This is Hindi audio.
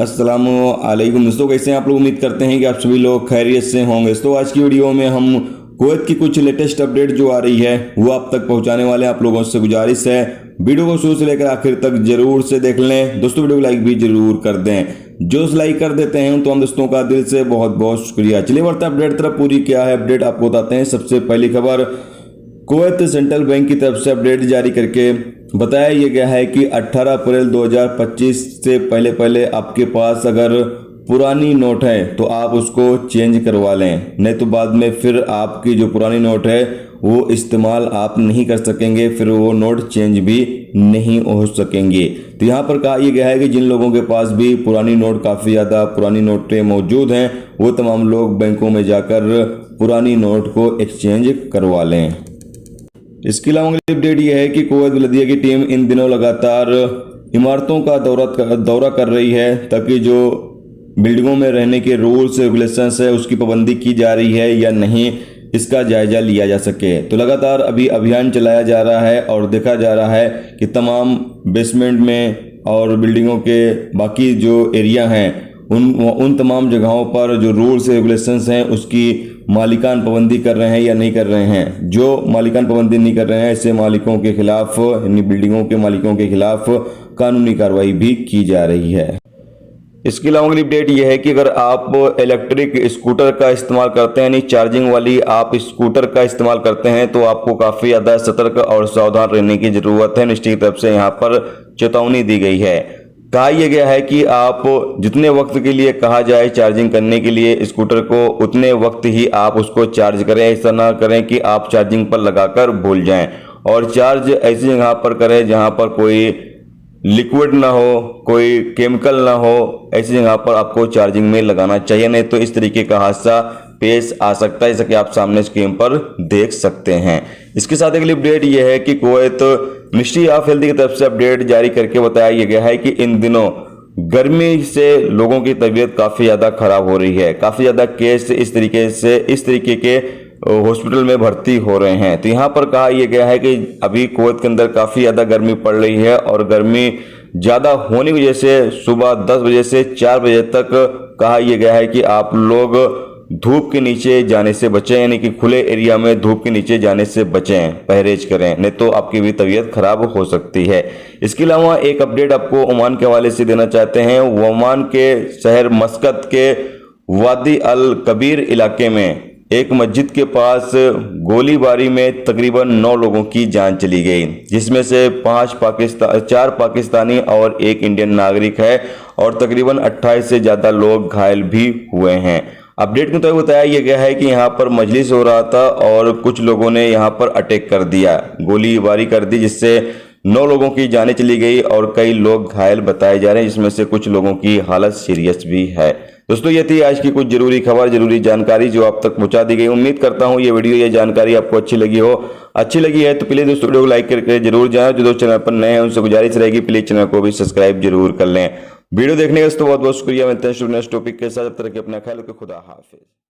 अस्सलामुअलैकुम दोस्तों, कैसे हैं आप लोग। उम्मीद करते हैं कि आप सभी लोग खैरियत से होंगे। तो आज की वीडियो में हम कुवैत की कुछ लेटेस्ट अपडेट जो आ रही है वो आप तक पहुंचाने वाले हैं। आप लोगों से गुजारिश है वीडियो को शुरू से लेकर आखिर तक जरूर से देख लें। दोस्तों वीडियो को लाइक भी जरूर कर दें, जो लाइक कर देते हैं तो हम दोस्तों का दिल से बहुत बहुत शुक्रिया। चलिए बढ़ते हैं अपडेट तरफ। पूरी क्या है अपडेट आपको बताते हैं। सबसे पहली खबर, कुवैत सेंट्रल बैंक की तरफ से अपडेट जारी करके बताया यह गया है कि 18 अप्रैल 2025 से पहले आपके पास अगर पुरानी नोट है तो आप उसको चेंज करवा लें, नहीं तो बाद में फिर आपकी जो पुरानी नोट है वो इस्तेमाल आप नहीं कर सकेंगे, फिर वो नोट चेंज भी नहीं हो सकेंगे। तो यहाँ पर कहा यह गया है कि जिन लोगों के पास भी पुरानी नोट, काफ़ी ज़्यादा पुरानी नोटें मौजूद हैं, वो तमाम लोग बैंकों में जाकर पुरानी नोट को एक्सचेंज करवा लें। इसके अलावा अगली अपडेट यह है कि कुवैत बल्दिया की टीम इन दिनों लगातार इमारतों का दौरा कर रही है ताकि जो बिल्डिंगों में रहने के रूल्स रेगुलेशंस है उसकी पाबंदी की जा रही है या नहीं, इसका जायजा लिया जा सके। तो लगातार अभी अभियान चलाया जा रहा है और देखा जा रहा है कि तमाम बेसमेंट में और बिल्डिंगों के बाकी जो एरिया हैं उन तमाम जगहों पर जो रूल्स रेगुलेशंस हैं उसकी मालिकान पाबंदी कर रहे हैं या नहीं कर रहे हैं। जो मालिकान पाबंदी नहीं कर रहे हैं ऐसे मालिकों के खिलाफ, यानी बिल्डिंगों के मालिकों के खिलाफ कानूनी कार्रवाई भी की जा रही है। इसके अलावा अगली अपडेट यह है कि अगर आप इलेक्ट्रिक स्कूटर का इस्तेमाल करते हैं, यानी चार्जिंग वाली आप स्कूटर का इस्तेमाल करते हैं, तो आपको काफ़ी ज़्यादा सतर्क और सावधान रहने की ज़रूरत है। मिनिस्ट्री की तरफ से यहाँ पर चेतावनी दी गई है। कहा यह गया है कि आप जितने वक्त के लिए कहा जाए चार्जिंग करने के लिए स्कूटर को, उतने वक्त ही आप उसको चार्ज करें। ऐसा ना करें कि आप चार्जिंग पर लगाकर भूल जाएं, और चार्ज ऐसी जगह पर करें जहां पर कोई लिक्विड ना हो, कोई केमिकल ना हो, ऐसी जगह पर आपको चार्जिंग में लगाना चाहिए, नहीं तो इस तरीके का हादसा पेश आ सकता है, जैसा कि आप सामने स्क्रीन पर देख सकते हैं। इसके साथ अगली अपडेट यह है कि कुवैत मिनिस्ट्री ऑफ हेल्थ की तरफ से अपडेट जारी करके बताया यह गया है कि इन दिनों गर्मी से लोगों की तबीयत काफ़ी ज़्यादा खराब हो रही है। काफ़ी ज़्यादा केस इस तरीके के हॉस्पिटल में भर्ती हो रहे हैं। तो यहाँ पर कहा यह गया है कि अभी कुवैत के अंदर काफ़ी ज़्यादा गर्मी पड़ रही है, और गर्मी ज़्यादा होने की वजह से सुबह 10 बजे से 4 बजे तक कहा यह गया है कि आप लोग धूप के नीचे जाने से बचें, यानी कि खुले एरिया में धूप के नीचे जाने से बचें, परहेज करें, नहीं तो आपकी भी तबीयत खराब हो सकती है। इसके अलावा एक अपडेट आपको ओमान के हवाले से देना चाहते हैं। ओमान के शहर मस्कत के वादी अल कबीर इलाके में एक मस्जिद के पास गोलीबारी में तकरीबन 9 लोगों की जान चली गई, जिसमें से 4 पाकिस्तानी और 1 इंडियन नागरिक है, और तकरीबन 28 से ज़्यादा लोग घायल भी हुए हैं। अपडेट में तो बताया यह गया है कि यहाँ पर मजलिस हो रहा था और कुछ लोगों ने यहाँ पर अटैक कर दिया, गोलीबारी कर दी, जिससे 9 लोगों की जानें चली गई और कई लोग घायल बताए जा रहे हैं, जिसमें से कुछ लोगों की हालत सीरियस भी है। दोस्तों ये थी आज की कुछ जरूरी खबर, जरूरी जानकारी जो आप तक पहुंचा दी गई। उम्मीद करता हूं ये वीडियो, ये जानकारी आपको अच्छी लगी हो। अच्छी लगी है तो प्लीज़ दोस्तों वीडियो को लाइक करके जरूर जाएं। जो दोस्त चैनल पर नए हैं उनसे गुजारिश रहेगी प्लीज़ चैनल को भी सब्सक्राइब जरूर कर लें। वीडियो देखने का बहुत बहुत शुक्रिया। मिलते हैं नेक्स्ट टॉपिक के साथ। जब तक अपना ख्याल रखें। खुदा हाफिज।